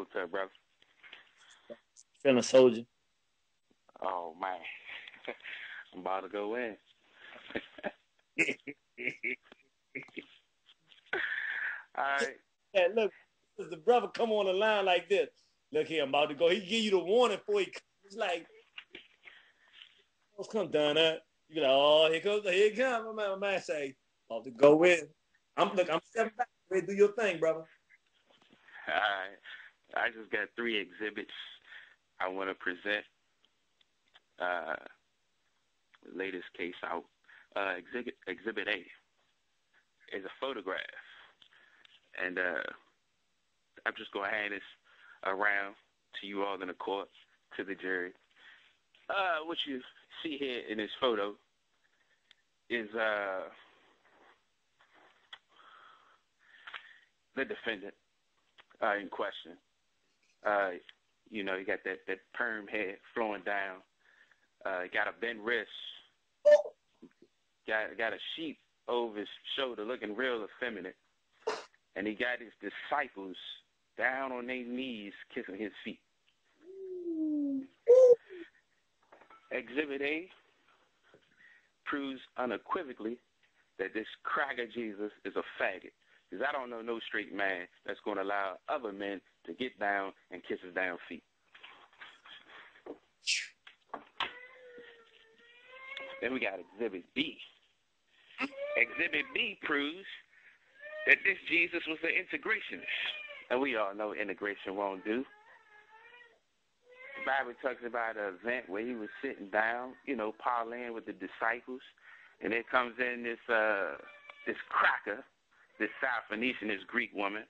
What's up, brother? Feeling soldier. Oh, man. I'm about to go in. All right. Yeah, look, the brother come on the line like this. Look here, I'm about to go. He give you the warning before he comes. It's like, come down there. You be like, oh, here it comes. My man say, about to go in. I'm stepping back. Do your thing, brother. All right. I just got 3 exhibits I want to present. Latest case out. Exhibit A is a photograph. And I'm just going to hand this around to you all in the court, to the jury. What you see here in this photo is the defendant in question. You got that perm hair flowing down. Got a bent wrist. Got a sheet over his shoulder looking real effeminate. And he got his disciples down on their knees kissing his feet. Exhibit A proves unequivocally that this cracker Jesus is a faggot. Because I don't know no straight man that's going to allow other men to get down and kiss his down feet. Then we got Exhibit B. Exhibit B proves that this Jesus was an integrationist. And we all know integration won't do. The Bible talks about an event where he was sitting down, parlaying with the disciples. And there comes in this cracker, this Syrophoenician, this Greek woman.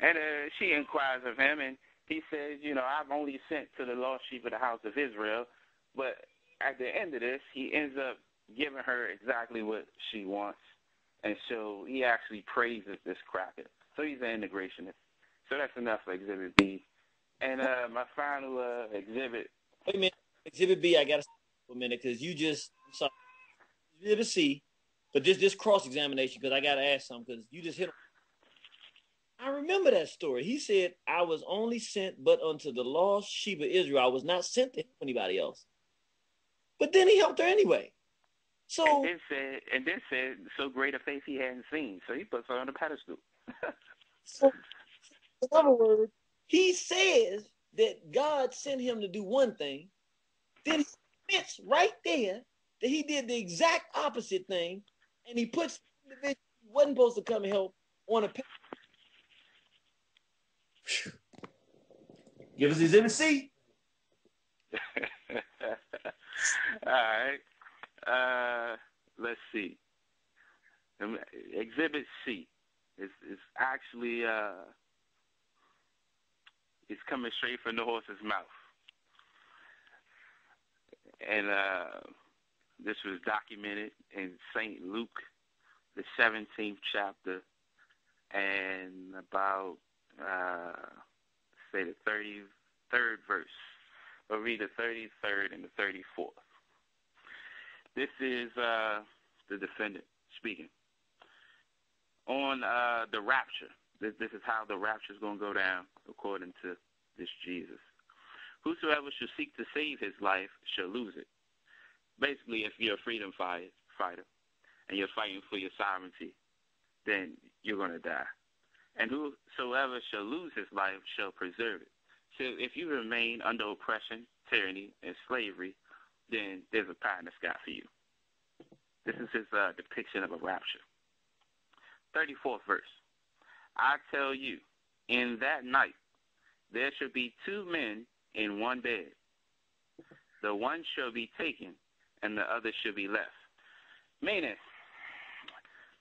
And she inquires of him, and he says, I've only sent to the lost sheep of the house of Israel. But at the end of this, he ends up giving her exactly what she wants. And so he actually praises this cracker. So he's an integrationist. So that's enough for Exhibit B. And my final exhibit. Wait a minute. Exhibit B, I got to stop for a minute because you saw Exhibit C, but this cross-examination, because I got to ask something because you just hit him. I remember that story. He said, I was only sent but unto the lost sheep of Israel. I was not sent to help anybody else. But then he helped her anyway. So and then said, so great a faith he hadn't seen. So he puts her on the pedestal. So, in other words, he says that God sent him to do one thing. Then he admits right there that he did the exact opposite thing, and he puts the individual who wasn't supposed to come and help on a pedestal. Give us his MC. All right. Let's see. Exhibit C is actually it's coming straight from the horse's mouth. And this was documented in St. Luke, the 17th chapter, and about, say, the 33rd verse. We'll read the 33rd and the 34th. This is the defendant speaking. On the rapture, this is how the rapture is going to go down according to this Jesus. Whosoever shall seek to save his life shall lose it. Basically, if you're a freedom fighter and you're fighting for your sovereignty, then you're going to die. And whosoever shall lose his life shall preserve it. So if you remain under oppression, tyranny, and slavery, then there's a pie in the sky for you. This is his depiction of a rapture. 34th verse. I tell you, in that night there shall be 2 men in one bed. The one shall be taken, and the other shall be left. Meaning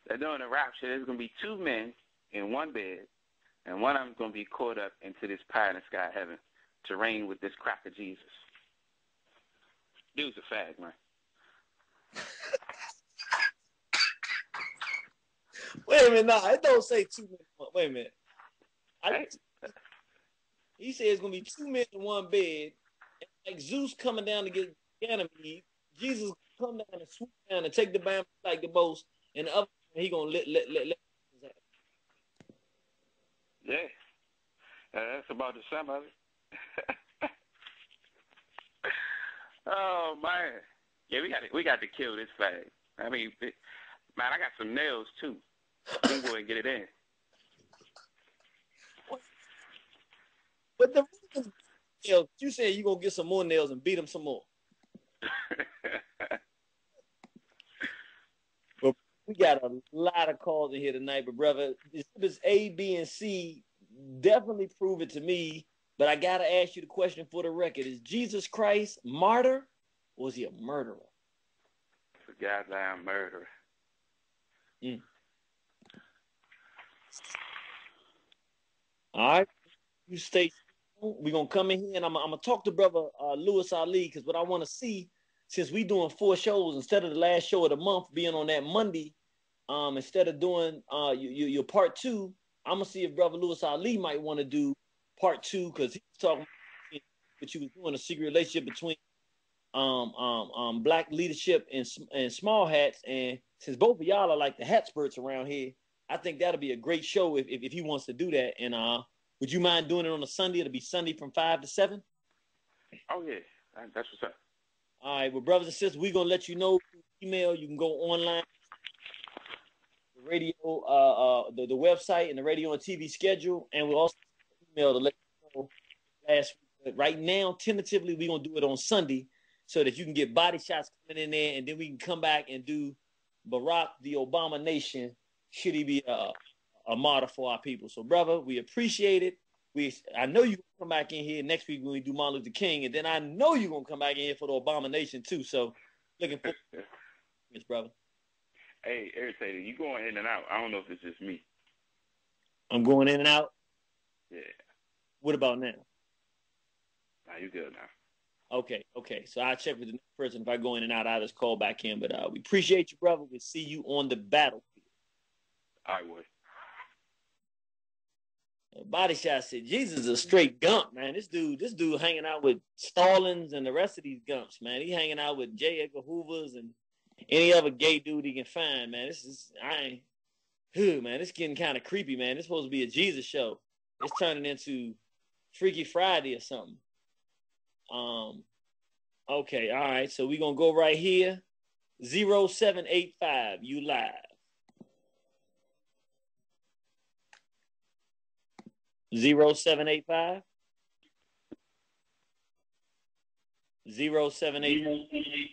that during the rapture, there's going to be 2 men in one bed, and one of them is going to be caught up into this pie in the sky heaven to reign with this cracker Jesus. Dude's a fag, man. Wait a minute, nah, it don't say 2 men. Wait a minute. He said it's gonna be 2 men in one bed, and like Zeus coming down to get Ganymede. Jesus come down and swoop down and take the bamboo like the most, and the other he gonna let. Yeah. That's about the sum of it. Oh man, yeah, we got to kill this fag. I mean, man, I got some nails too. We can go ahead and get it in. But the nails, you said you gonna get some more nails and beat them some more. But we got a lot of calls in here tonight, but brother, this A, B, and C definitely prove it to me. But I gotta ask you the question for the record: is Jesus Christ martyr, or was he a murderer? It's a goddamn murderer. Mm. All right, you stay. We're gonna come in here and I'm gonna talk to brother Louis Ali, because what I want to see, since we doing 4 shows instead of the last show of the month being on that Monday, instead of doing your part 2, I'm gonna see if brother Louis Ali might want to do part 2, because he's talking about what you was doing, a secret relationship between black leadership and small hats. And since both of y'all are like the hat spurts around here, I think that'll be a great show if he wants to do that. And would you mind doing it on a Sunday? It'll be Sunday from 5 to 7. Oh yeah, that's what's up. All right, well, brothers and sisters, we're gonna let you know through email. You can go online, the radio, the website, and the radio and TV schedule, and we'll also email to let you know last week. But right now, tentatively, we're gonna do it on Sunday, so that you can get body shots coming in there, and then we can come back and do Barack the Obama Nation. Should he be a martyr for our people? So, brother, we appreciate it. I know you're gonna come back in here next week when we do Martin Luther King, and then I know you're gonna come back in here for the Obama Nation too. So, looking forward to this, brother. Hey, irritated, you going in and out. I don't know if it's just me. I'm going in and out. Yeah. What about now? Nah, you good now. Okay. So I'll check with the next person. If I go in and out, I'll just call back in. But we appreciate you, brother. We'll see you on the battlefield. I would. Body shot said Jesus is a straight gump, man. This dude hanging out with Stallings and the rest of these gumps, man. He hanging out with J. Edgar Hoover's and any other gay dude he can find, man. Man, it's getting kind of creepy, man. It's supposed to be a Jesus show. It's turning into Freaky Friday or something. Okay, all right. So we're gonna go right here. 0785, you live. 0785. 0785.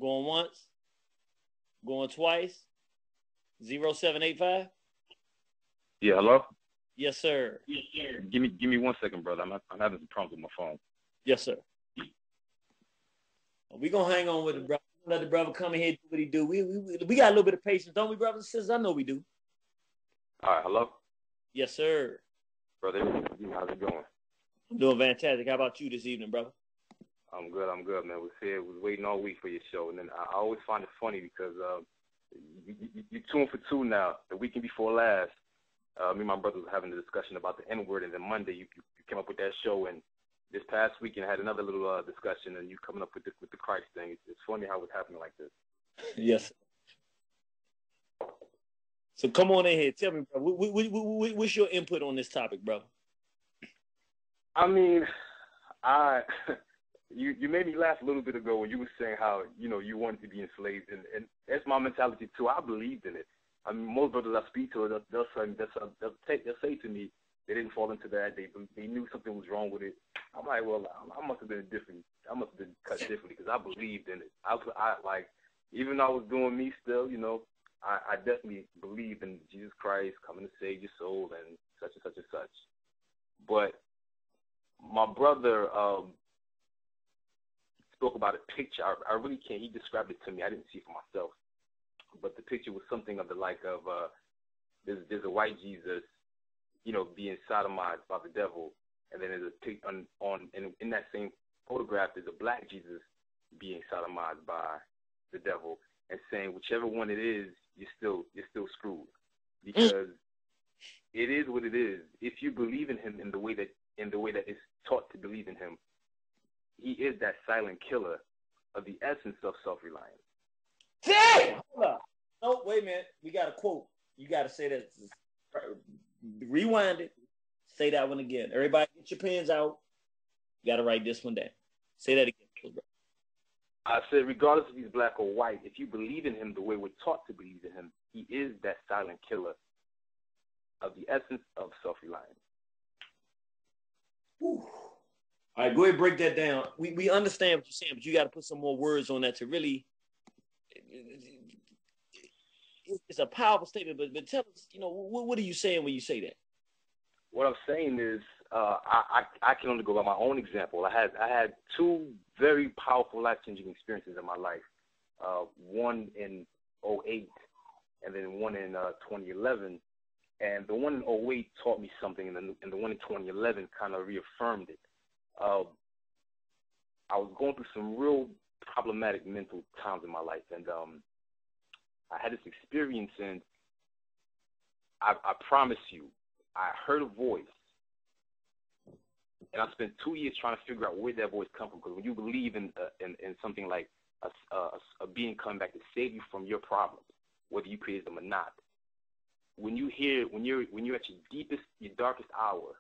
Going once. Going twice. 0785. Yeah, hello? Yes, sir. Give me 1 second, brother. I'm having some problems with my phone. Yes, sir. We're gonna hang on with the brother. Let the brother come in here and do what he do. We got a little bit of patience, don't we, brothers and sisters? I know we do. All right, hello? Yes, sir. Brother, how's it going? I'm doing fantastic. How about you this evening, brother? I'm good, man. Was waiting all week for your show, and then I always find it funny because you're 2 for 2 now. The weekend before last, me and my brother was having a discussion about the N-word, and then Monday you came up with that show, and this past weekend I had another little discussion, and you coming up with the Christ thing. It's funny how it's happening like this. Yes. So come on in here. Tell me, bro, what's your input on this topic, bro? I mean, you made me laugh a little bit ago when you were saying how, you wanted to be enslaved, and that's my mentality too. I believed in it. I mean, most brothers I speak to, they'll say to me they didn't fall into that. They knew something was wrong with it. I'm like, well, I must have been cut differently because I believed in it. I like, even though I was doing me still, I definitely believed in Jesus Christ coming to save your soul and such and such and such. But my brother spoke about a picture. I really can't. He described it to me. I didn't see it for myself. But the picture was something of the like of there's a white Jesus, being sodomized by the devil, and then there's a pic in that same photograph there's a black Jesus being sodomized by the devil, and saying whichever one it is, you're still screwed, because it is what it is. If you believe in him in the way that it's taught to believe in him, he is that silent killer of the essence of self-reliance. Hold up. No, wait a minute. We got a quote. You got to say that. Rewind it. Say that one again. Everybody get your pens out. You got to write this one down. Say that again, bro. I said, regardless if he's black or white, if you believe in him the way we're taught to believe in him, he is that silent killer of the essence of self-reliance. All right, go ahead and break that down. We understand what you're saying, but you got to put some more words on that to really. It's a powerful statement, but tell us, what are you saying when you say that? What I'm saying is, I can only go by my own example. I had two very powerful, life-changing experiences in my life. One in 2008, and then one in 2011. And the one in 2008 taught me something, and the one in 2011 kind of reaffirmed it. I was going through some real problematic mental times in my life, and I had this experience, and I promise you, I heard a voice, and I spent 2 years trying to figure out where that voice come from. Because when you believe in something like a being coming back to save you from your problems, whether you created them or not, when you're at your deepest, your darkest hour,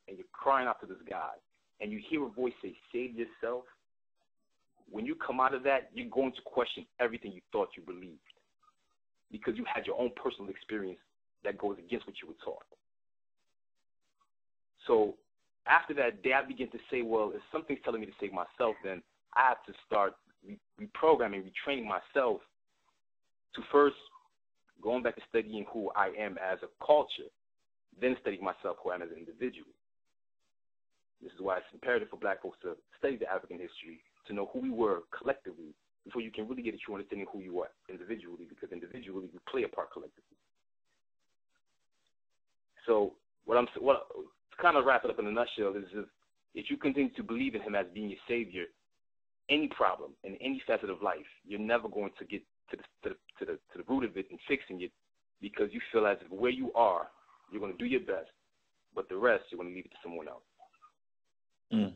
and you're crying out to this guy, and you hear a voice say, "Save yourself," when you come out of that, you're going to question everything you thought you believed, because you had your own personal experience that goes against what you were taught. So after that day, I began to say, well, if something's telling me to save myself, then I have to start reprogramming, retraining myself to first going back to studying who I am as a culture, then studying myself who I am as an individual. This is why it's imperative for black folks to study the African history, to know who we were collectively, before you can really get a true understanding of who you are individually, because individually we play a part collectively. So to kind of wrap it up in a nutshell is, if you continue to believe in him as being your savior, any problem in any facet of life, you're never going to get to the root of it and fixing it, because you feel as if where you are, you're going to do your best, but the rest you're going to leave it to someone else. Mm.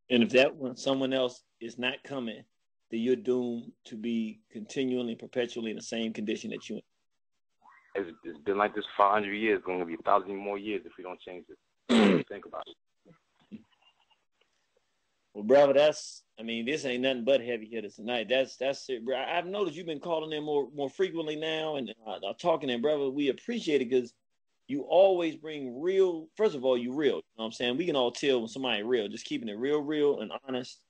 And if someone else is not coming, then you're doomed to be continually, perpetually in the same condition that you're in. It's been like this for 100 years. It's going to be 1,000 more years if we don't change it. Think about it. Well, brother, this ain't nothing but heavy hitters tonight. That's it, bro. I've noticed you've been calling in more frequently now and talking in, brother. We appreciate it because you always bring real. First of all, you real. You know what I'm saying? We can all tell when somebody real, just keeping it real and honest.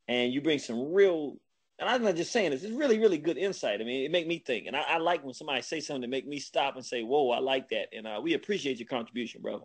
And you bring some real. And I'm not just saying this. It's really, really good insight. I mean, it make me think. And I like when somebody say something to make me stop and say, whoa, I like that. And we appreciate your contribution, brother.